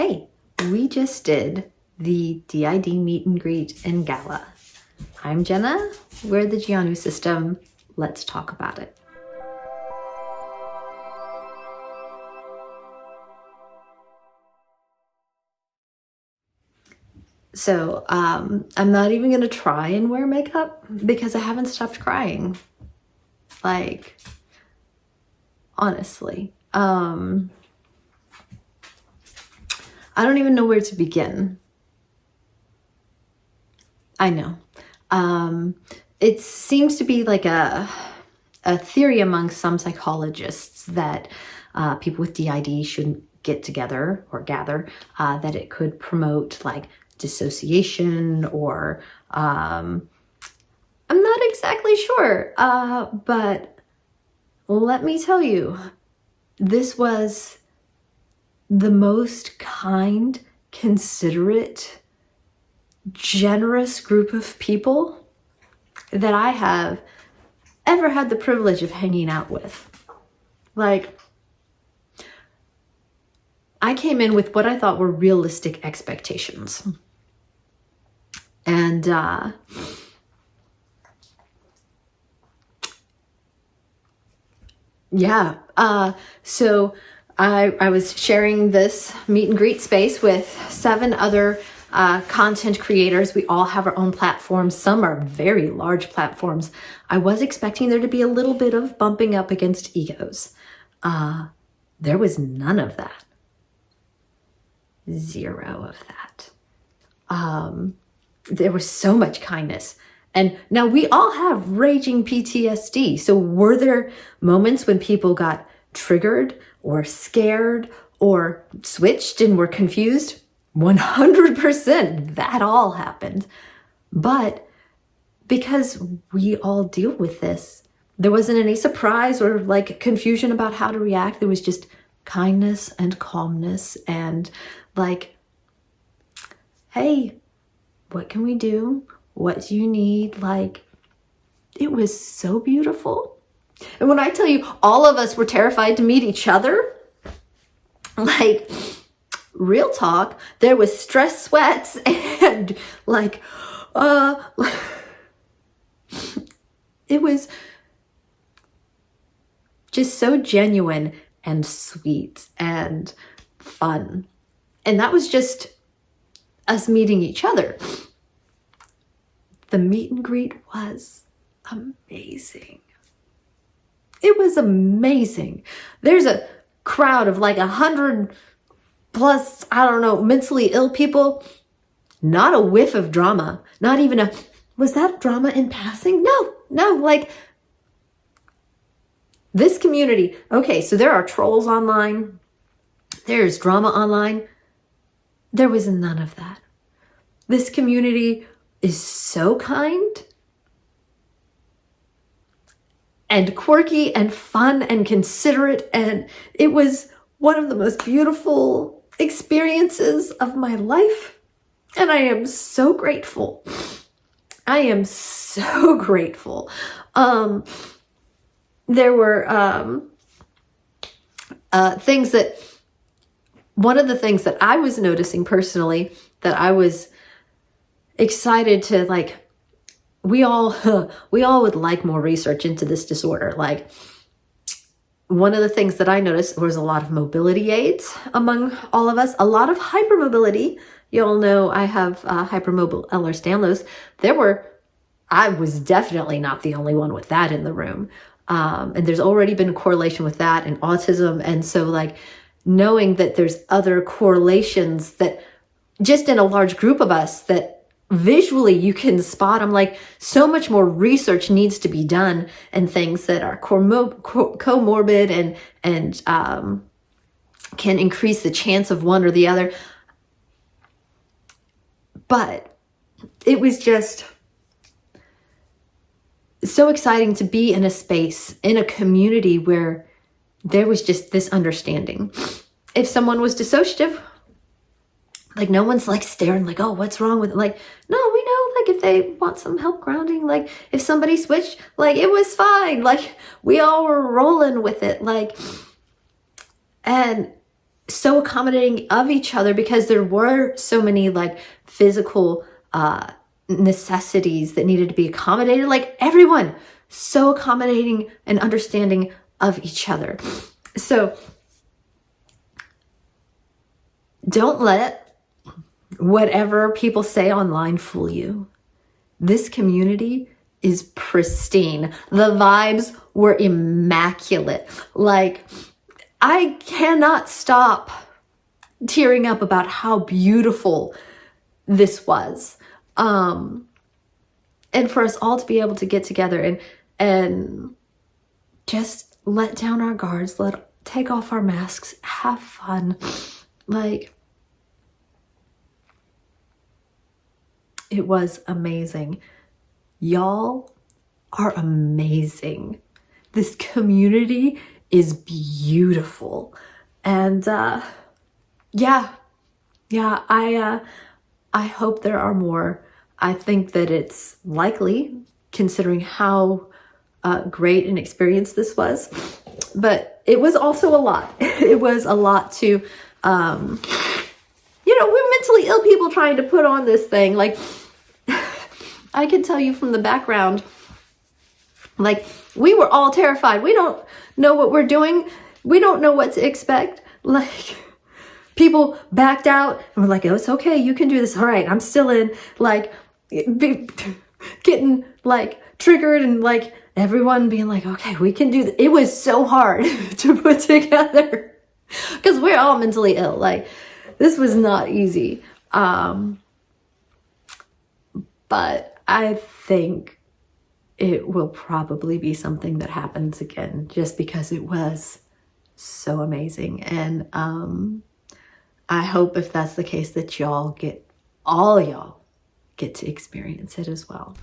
Hey, we just did the D.I.D meet and greet and gala. I'm Jenna, we're the D.I.D system. Let's talk about it. So I'm not even gonna try and wear makeup because I haven't stopped crying. Like, honestly. I don't even know where to begin. I know. It seems to be like a theory among some psychologists that people with D.I.D shouldn't get together or gather, that it could promote like dissociation or I'm not exactly sure, but let me tell you, this was the most kind, considerate, generous group of people that I have ever had the privilege of hanging out with. Like, I came in with what I thought were realistic expectations. And so I was sharing this meet and greet space with 7 other content creators. We all have our own platforms. Some are very large platforms. I was expecting there to be a little bit of bumping up against egos. There was none of that. 0 of that. There was so much kindness. And now we all have raging PTSD. So were there moments when people got triggered or scared or switched and were confused? 100%. That all happened. But because we all deal with this, there wasn't any surprise or like confusion about how to react. There was just kindness and calmness and like, hey, what can we do? What do you need? Like, it was so beautiful. And when I tell you all of us were terrified to meet each other, like, real talk, there was stress sweats and like, it was just so genuine and sweet and fun. And that was just us meeting each other. The meet and greet was amazing. It was amazing. There's a crowd of like 100 plus, I don't know, mentally ill people. Not a whiff of drama. Not even a, was that drama in passing? No, like this community. Okay, so there are trolls online. There's drama online. There was none of that. This community is so kind and quirky and fun and considerate, and it was one of the most beautiful experiences of my life, and I am so grateful. I am so grateful. There were things that, one of the things that I was noticing personally that I was excited to like, we all would like more research into this disorder. Like, one of the things that I noticed was a lot of mobility aids among all of us, a lot of hypermobility. You all know I have hypermobile Ehlers-Danlos. I was definitely not the only one with that in the room. And there's already been a correlation with that and autism. And so like knowing that there's other correlations that just in a large group of us that visually you can spot, I'm like, so much more research needs to be done and things that are comorbid and can increase the chance of one or the other. But it was just so exciting to be in a space, in a community where there was just this understanding. If someone was dissociative, like no one's like staring like, oh, what's wrong with it? Like, no, we know like if they want some help grounding, like if somebody switched, like it was fine. Like we all were rolling with it. Like, and so accommodating of each other, because there were so many like physical necessities that needed to be accommodated. Like everyone, so accommodating and understanding of each other. So don't let whatever people say online fool you. This community is pristine. The vibes were immaculate. Like, I cannot stop tearing up about how beautiful this was. And for us all to be able to get together and just let down our guards, take off our masks, have fun. Like, it was amazing. Y'all are amazing. This community is beautiful. And yeah, I hope there are more. I think that it's likely, considering how great an experience this was. But it was also a lot. It was a lot to, we're mentally ill people trying to put on this thing. Like, I can tell you from the background, like, we were all terrified. We don't know what we're doing. We don't know what to expect. Like, people backed out and were like, oh, it's okay. You can do this. All right, I'm still in. Like, getting like triggered, and like everyone being like, okay, we can do this. It was so hard to put together because we're all mentally ill. Like, this was not easy. But I think it will probably be something that happens again, just because it was so amazing. And I hope, if that's the case, that all y'all get to experience it as well.